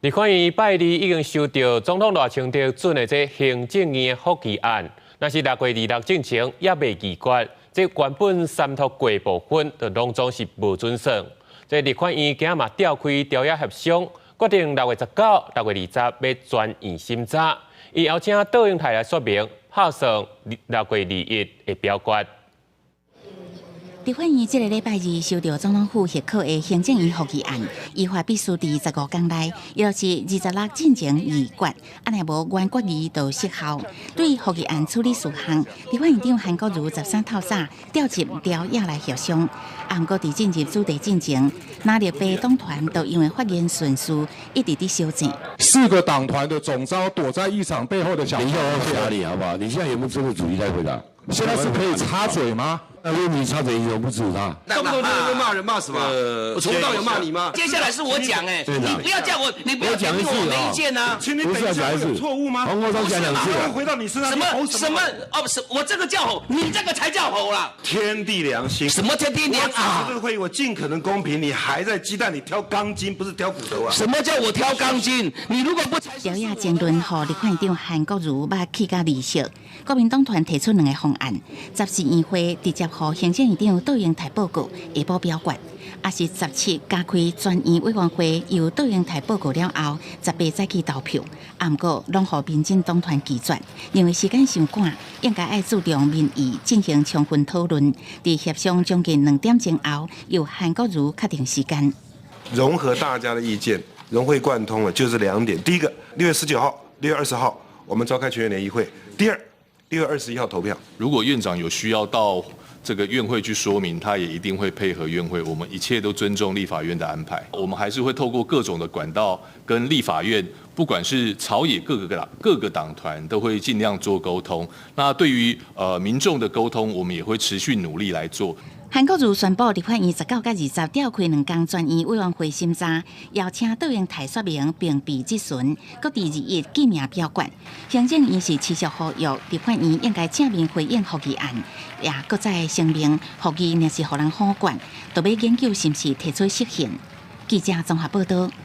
立法院拜二已经收到总统赖清德准的这行政院的复议案，若是6月26进程也未议决，这原本3读过的部分，就拢总是无准算。这立法院今日嘛召开调解协商，决定6月19、6月20要转院审查。伊邀请倒英台来说明，拍算6月21的表决。 立法院这个礼拜二收到总统府核可的行政院复议案，依法必须伫15天内，也就是26进程议决，安尼无原决议就失效。对于复议案处理事项，立法院长韩国瑜13透早调集调解来协商。不过伫进入主题进程，哪立法党团都因为发言顺序一直伫修正。4个党团的总召躲在议场背后的小。等一下，我回答你好不好？你现在有没有针对主题来回答？现在是可以插嘴吗？ 那如果你插嘴，你怎么不支持他？动不动就骂人骂什么？我从头到尾骂你吗？接下来是我讲你不要叫我，你不要讲我的意见啊！请你等一下，有错误吗？黄国昌讲2次，回到你身上。什么？哦，不是，我这个叫吼，你这个才叫吼啦！天地良心。什么叫天地良心？我主持这个会议，我尽可能公平。你还在鸡蛋里挑钢筋，不是挑骨头啊？什么叫我挑钢筋？你如果不调解争论，互立法院长韩国瑜捌起甲利息。国民党团提出2个方案，14院会直接互行政院长倒英台报告，下晡表决；也是17加开专院委员会，由倒英台报告了后，18再去投票。不过，拢互民进党团拒绝，认为时间伤赶，应该爱注重民意，进行充分讨论。伫协商将近2点钟后，由韩国瑜确定时间。融合大家的意见，融会贯通了，就是2点。第一个，6月19号、6月20号，我们召开全院联谊会；第二，6月21号投票。如果院长有需要到这个院会去说明，他也一定会配合院会。我们一切都尊重立法院的安排。我们还是会透过各种的管道跟立法院，不管是朝野各个党团，都会尽量做沟通。那对于民众的沟通，我们也会持续努力来做。 韩国瑜宣布，立法院19甲20调开2天专院委员会审查，邀请倒英台说明并被质询，各伫21记名表决。行政院是持续呼吁立法院应该正面回应复议案，也搁再声明复议若是互人好管，就要研究是毋是提出释宪。记者综合报道。